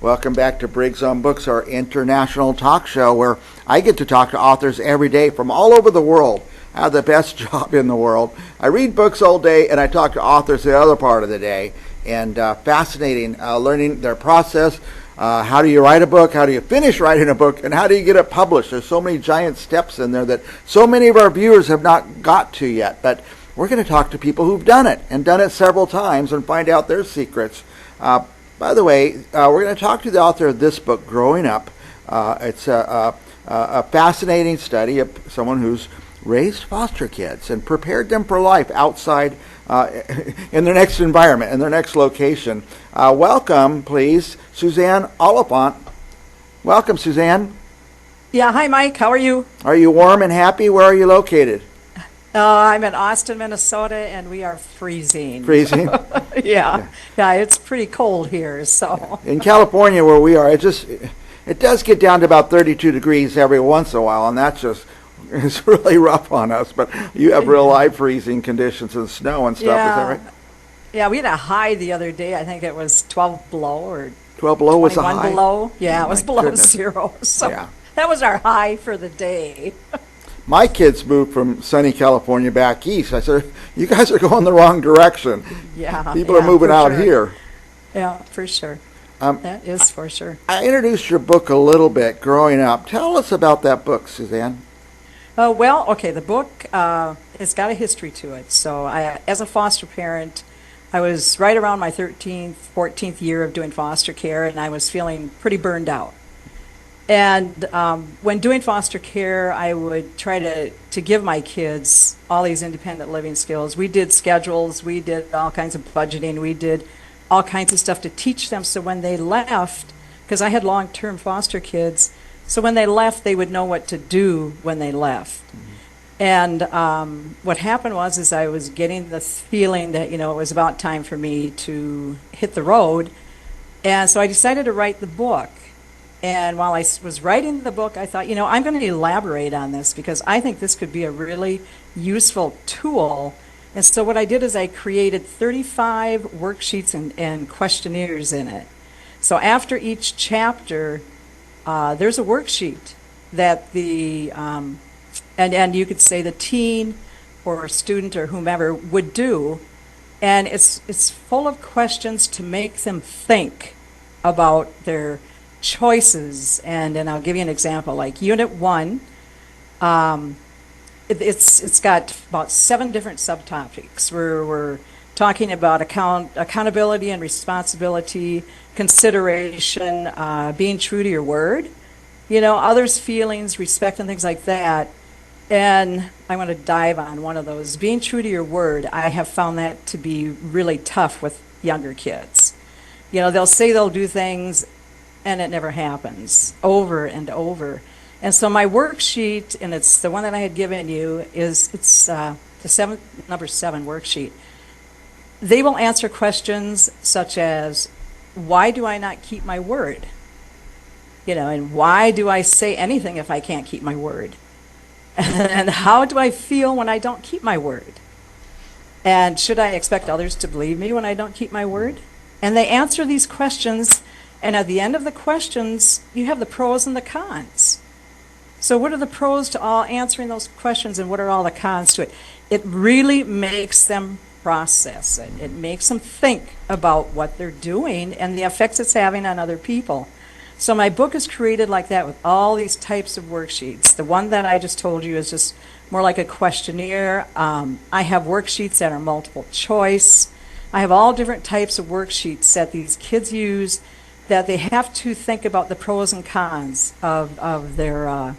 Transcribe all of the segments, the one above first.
Welcome back to Briggs on Books, our international talk show where I get to talk to authors every day from all over the world. I have the best job in the world. I read books all day and I talk to authors the other part of the day. And fascinating learning their process. How do you write a book? How do you finish writing a book? And how do you get it published? There's so many giant steps in there that so many of our viewers have not got to yet. But we're going to talk to people who've done it and done it several times and find out their secrets. By the way, we're going to talk to the author of this book, Growing Up. It's a fascinating study of someone who's raised foster kids and prepared them for life outside in their next environment, in their next location. Welcome, please, Suzanne Oliphant. Welcome, Suzanne. Yeah, hi, Mike. How are you? Are you warm and happy? Where are you located? I'm in Austin, Minnesota, and we are freezing. Freezing? Yeah, it's pretty cold here. So in California, where we are, it does get down to about 32 degrees every once in a while, and it's really rough on us. But you have real life freezing conditions and snow and stuff. Yeah. Is that right? Yeah, we had a high the other day. I think it was 12 below or 12 below was a high. 21 below. Yeah, it was below goodness. zero. So Yeah. that was our high for the day. My kids moved from sunny California back east. I said, you guys are going the wrong direction. Yeah, People are moving for out sure. here. Yeah, for sure. That is for sure. I introduced your book a little bit, Growing Up. Tell us about that book, Suzanne. Well, okay, the book has got a history to it. So as a foster parent, I was right around my 13th, 14th year of doing foster care, and I was feeling pretty burned out. And when doing foster care, I would try to give my kids all these independent living skills. We did schedules, we did all kinds of budgeting, we did all kinds of stuff to teach them so when they left, because I had long-term foster kids, so when they left, they would know what to do when they left. Mm-hmm. And what happened was I was getting the feeling that, it was about time for me to hit the road. And so I decided to write the book. And while I was writing the book, I thought, I'm going to elaborate on this because I think this could be a really useful tool. And so what I did is I created 35 worksheets and questionnaires in it. So after each chapter, there's a worksheet that and you could say the teen or a student or whomever would do. And it's full of questions to make them think about their choices, and I'll give you an example. Like Unit 1, it's got about 7 different subtopics. We're talking about accountability and responsibility, consideration, being true to your word, others' feelings, respect, and things like that. And I want to dive on one of those. Being true to your word, I have found that to be really tough with younger kids. They'll say they'll do things and it never happens, over and over. And so my worksheet, and it's the one that I had given you, it's the number 7 worksheet. They will answer questions such as, why do I not keep my word? And why do I say anything if I can't keep my word? And how do I feel when I don't keep my word? And should I expect others to believe me when I don't keep my word? And they answer these questions. And at the end of the questions, you have the pros and the cons. So what are the pros to all answering those questions, and what are all the cons to it? It really makes them process it. It makes them think about what they're doing and the effects it's having on other people. So my book is created like that with all these types of worksheets. The one that I just told you is just more like a questionnaire. I have worksheets that are multiple choice. I have all different types of worksheets that these kids use, that they have to think about the pros and cons of their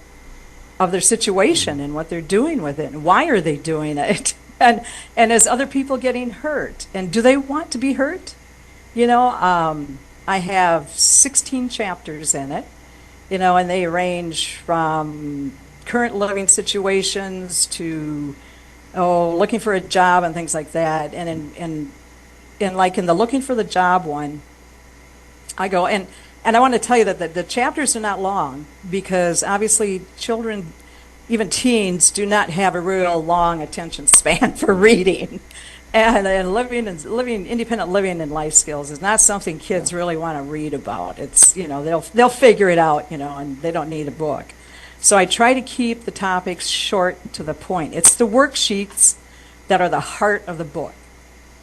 situation and what they're doing with it and why are they doing it, and is other people getting hurt, and do they want to be hurt? I have 16 chapters in it, and they range from current living situations to looking for a job and things like that. And in the looking for the job one, I go, and I want to tell you that the chapters are not long, because obviously children, even teens, do not have a real long attention span for reading. And living independent living and life skills is not something kids really want to read about. It's, they'll figure it out, and they don't need a book. So I try to keep the topics short to the point. It's the worksheets that are the heart of the book.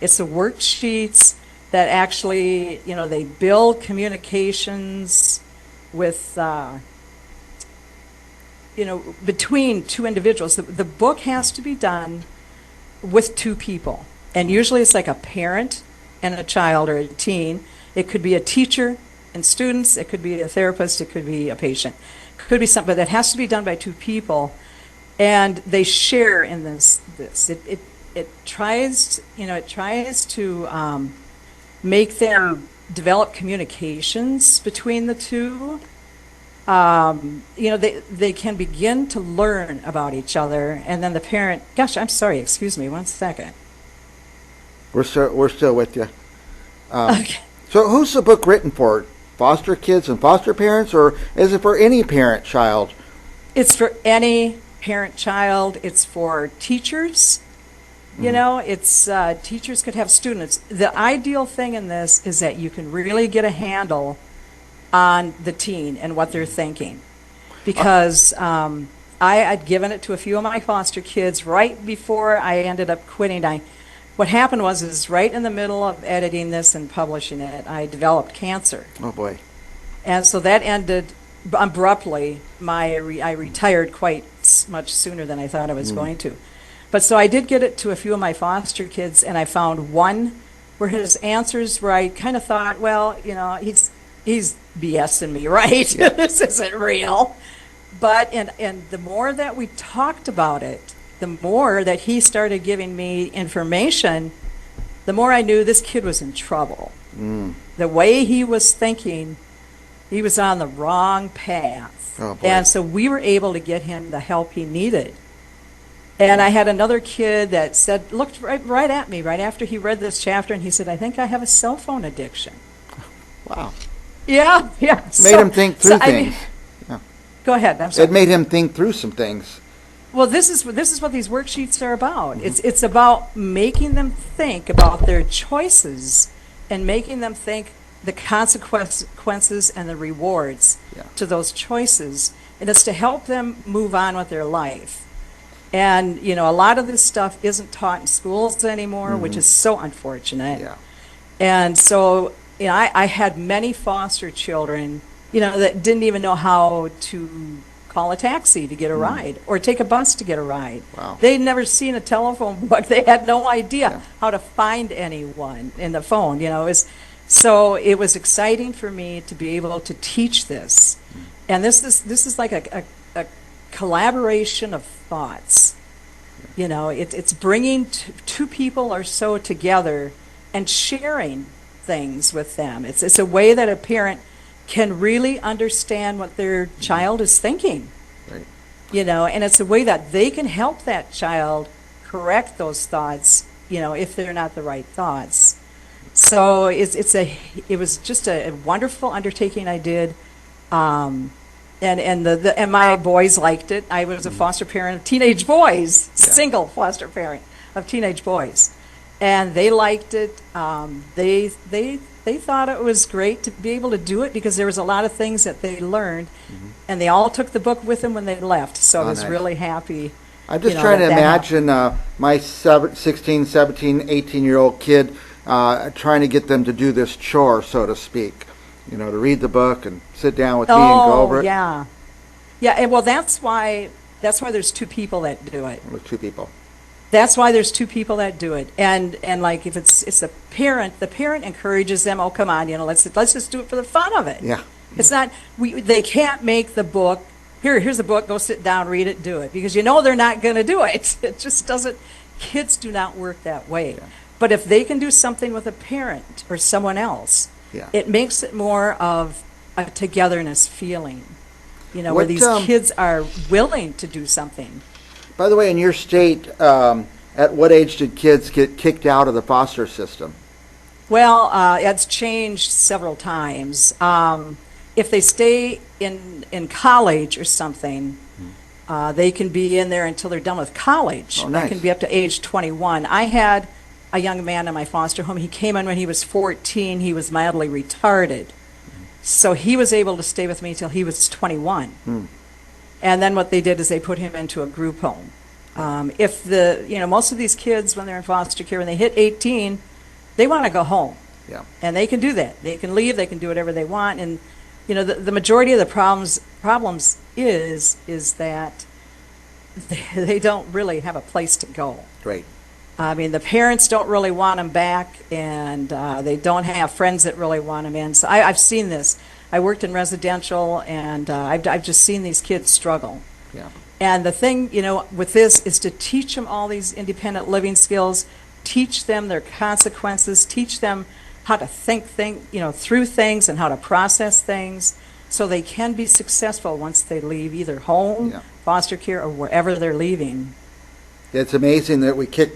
It's the worksheets that actually, they build communications with, between two individuals. The book has to be done with two people. And usually it's like a parent and a child or a teen. It could be a teacher and students. It could be a therapist. It could be a patient. It could be something that has to be done by two people. And they share in this. It tries to make them develop communications between the two. They can begin to learn about each other, and then the parent. Gosh, I'm sorry. Excuse me. 1 second. We're still with you. Okay. So who's the book written for? Foster kids and foster parents, or is it for any parent-child? It's for any parent-child. It's for teachers. It's teachers could have students. The ideal thing in this is that you can really get a handle on the teen and what they're thinking. Because I had given it to a few of my foster kids right before I ended up quitting. What happened was right in the middle of editing this and publishing it, I developed cancer. Oh, boy. And so that ended abruptly. I retired quite much sooner than I thought I was going to. But so I did get it to a few of my foster kids, and I found one where his answers where I kind of thought, well, he's BSing me, right? Yeah. This isn't real. But and the more that we talked about it, the more that he started giving me information, the more I knew this kid was in trouble. The way he was thinking, he was on the wrong path. Oh, boy. And so we were able to get him the help he needed. And I had another kid that looked right at me right after he read this chapter, and he said, I think I have a cell phone addiction. Wow. Yeah. Made him think through things. Go ahead. I'm sorry. It made him think through some things. Well, this is what these worksheets are about. It's about making them think about their choices and making them think the consequences and the rewards to those choices. And it's to help them move on with their life. And, a lot of this stuff isn't taught in schools anymore, which is so unfortunate. Yeah. And so, I had many foster children, that didn't even know how to call a taxi to get a ride or take a bus to get a ride. Wow. They'd never seen a telephone book. They had no idea how to find anyone in the phone, So it was exciting for me to be able to teach this. And this is like a collaboration of thoughts. It's bringing two people or so together and sharing things with them. It's a way that a parent can really understand what their child is thinking. Right. And it's a way that they can help that child correct those thoughts, if they're not the right thoughts. So it was just a wonderful undertaking I did. And my boys liked it. I was a foster parent of teenage boys, single foster parent of teenage boys, and they liked it. They thought it was great to be able to do it because there was a lot of things that they learned, and they all took the book with them when they left. So I was really happy. I'm just trying to imagine my 16, 17, 18-year-old kid trying to get them to do this chore, so to speak. To read the book and sit down with me and go over it. Yeah. And well, that's why there's two people that do it. With two people. That's why there's two people that do it. And like if it's a parent, the parent encourages them. Oh, come on, let's just do it for the fun of it. Yeah. It's not they can't make the book. Here's the book. Go sit down, read it, do it, because they're not going to do it. It just doesn't. Kids do not work that way. Yeah. But if they can do something with a parent or someone else. Yeah. It makes it more of a togetherness feeling, where these kids are willing to do something. By the way, in your state, at what age did kids get kicked out of the foster system? Well, it's changed several times. If they stay in college or something, they can be in there until they're done with college. Oh, nice. They can be up to age 21. I a young man in my foster home. He came in when he was 14. He was mildly retarded. So he was able to stay with me till he was 21. And then what they did is they put him into a group home. Most of these kids, when they're in foster care, when they hit 18, they want to go home. Yeah. And they can do that. They can leave. They can do whatever they want. And, the majority of the problems is that they don't really have a place to go. Right. I mean, the parents don't really want them back, and they don't have friends that really want them in. So I've seen this. I worked in residential, and I've just seen these kids struggle. Yeah. And the thing, with this is to teach them all these independent living skills, teach them their consequences, teach them how to think through things and how to process things so they can be successful once they leave either home, foster care, or wherever they're leaving. It's amazing that we kick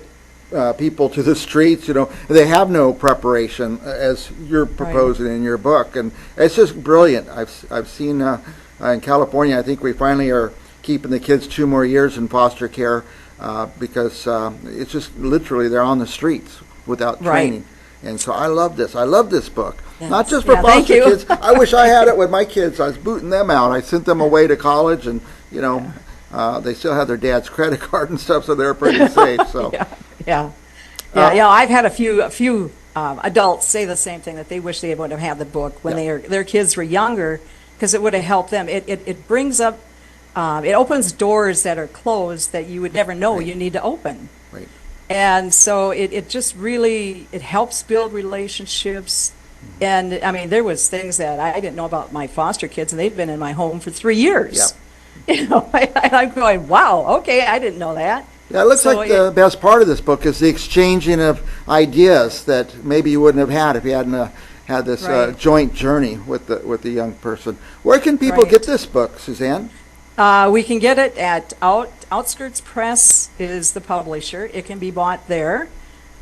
people to the streets, they have no preparation as you're proposing in your book. And it's just brilliant. I've seen in California, I think we finally are keeping the kids 2 more years in foster care because it's just literally they're on the streets without training. And so I love this. I love this book. Yes. Not just for foster kids. I wish I had it with my kids. I was booting them out. I sent them away to college, and they still have their dad's credit card and stuff, so they're pretty safe. So I've had a few adults say the same thing, that they wish they would have had the book when their kids were younger, because it would have helped them. It brings up, it opens doors that are closed that you would never know you need to open. Right. And so it just really, it helps build relationships. And I mean, there was things that I didn't know about my foster kids, and they've been in my home for 3 years. I'm going, wow, okay, I didn't know that. Yeah, it looks like the best part of this book is the exchanging of ideas that maybe you wouldn't have had if you hadn't had this joint journey with the young person. Where can people get this book, Suzanne? We can get it at Outskirts Press is the publisher. It can be bought there.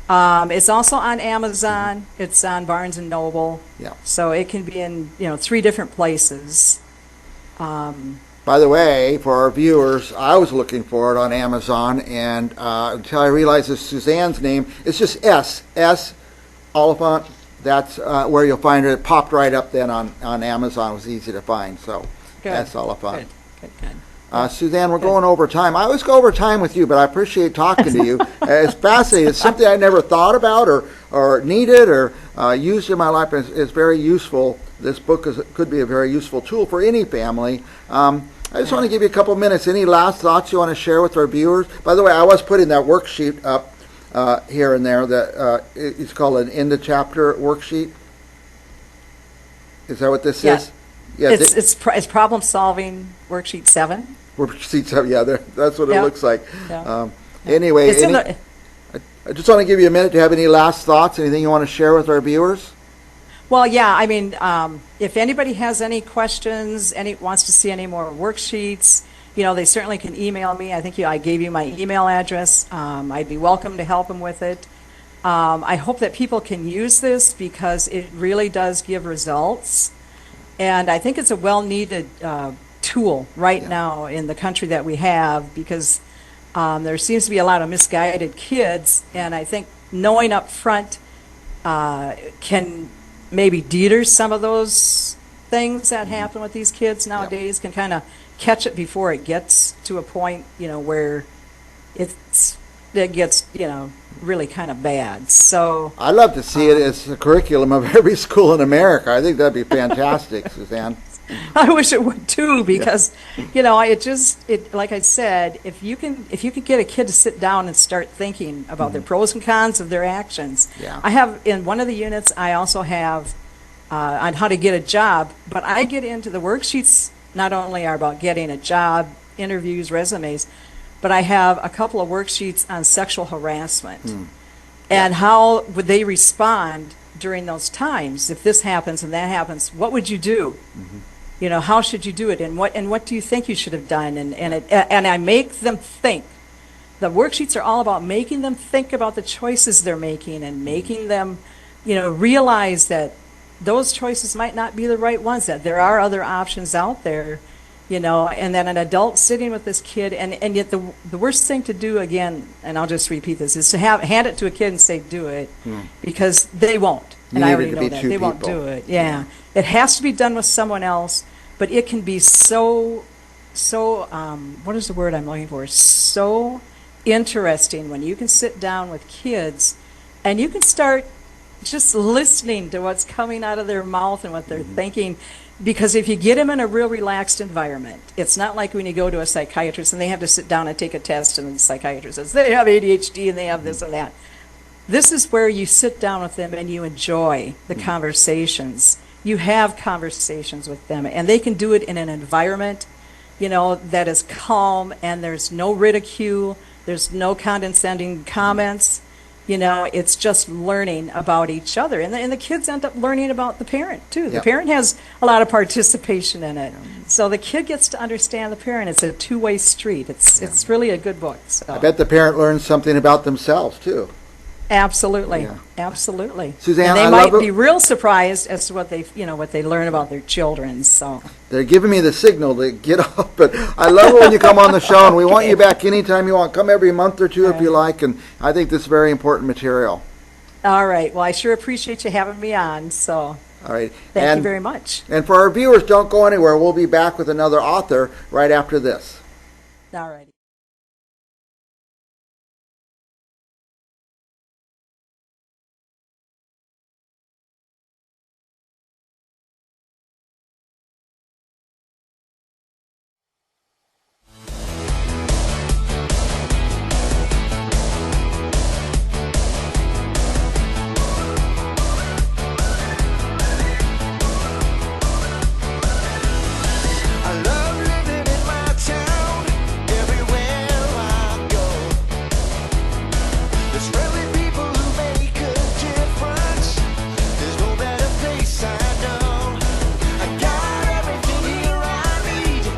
It's also on Amazon. It's on Barnes and Noble. Yeah. So it can be in 3 different places. By the way, for our viewers, I was looking for it on Amazon, and until I realized it's Suzanne's name, it's just S Oliphant. That's where you'll find it. It popped right up then on Amazon. It was easy to find. So S Oliphant. Good. Suzanne, we're going over time. I always go over time with you, but I appreciate talking to you. It's fascinating. It's something I never thought about or needed or used in my life. It's very useful. This book could be a very useful tool for any family. I just want to give you a couple minutes. Any last thoughts you want to share with our viewers? By the way, I was putting that worksheet up here and there. That it's called an end of chapter worksheet. Is that what this is? Yeah, it's problem solving worksheet 7. Worksheet 7, yeah, that's what it looks like. Yeah. Anyway, I just want to give you a minute. Do you have any last thoughts? Anything you want to share with our viewers? Well, yeah, I mean, if anybody has any questions, wants to see any more worksheets, they certainly can email me. I think I gave you my email address. I'd be welcome to help them with it. I hope that people can use this because it really does give results. And I think it's a well-needed tool right now in the country that we have, because there seems to be a lot of misguided kids, and I think knowing up front can maybe deter some of those things that happen with these kids nowadays, can kind of catch it before it gets to a point, where it gets, really kind of bad. So I'd love to see it as a curriculum of every school in America. I think that'd be fantastic, Suzanne. I wish it would too, because it like I said, if you can get a kid to sit down and start thinking about their pros and cons of their actions. Yeah. I have in one of the units, I also have on how to get a job, but I get into the worksheets. Not only are about getting a job, interviews, resumes, but I have a couple of worksheets on sexual harassment and how would they respond during those times. If this happens and that happens, what would you do? How should you do it, and what do you think you should have done? And I make them think. The worksheets are all about making them think about the choices they're making and making them, realize that those choices might not be the right ones, that there are other options out there. and then an adult sitting with this kid, and yet the worst thing to do, again, and I'll just repeat this, is to hand it to a kid and say, do it, because they won't. And I already know that. They won't do it. Yeah. It has to be done with someone else, but it can be so, what is the word I'm looking for? So interesting when you can sit down with kids and you can start just listening to what's coming out of their mouth and what they're thinking. Because if you get them in a real relaxed environment, it's not like when you go to a psychiatrist and they have to sit down and take a test and the psychiatrist says they have ADHD and they have this and that. This is where you sit down with them and you enjoy the conversations. You have conversations with them, and they can do it in an environment, that is calm, and there's no ridicule, there's no condescending comments. It's just learning about each other. And the kids end up learning about the parent, too. The parent has a lot of participation in it. So the kid gets to understand the parent. It's a two-way street. It's really a good book. So. I bet the parent learns something about themselves, too. Absolutely. Yeah. Absolutely. Suzanne, and they I might love be real surprised as to what they learn about their children. So they're giving me the signal to get off, but I love it when you come on the show, and we want you back anytime you want. Come every month or two if you like, and I think this is very important material. All right. Well, I sure appreciate you having me on. So all right. Thank you very much. And for our viewers, don't go anywhere. We'll be back with another author right after this. All right.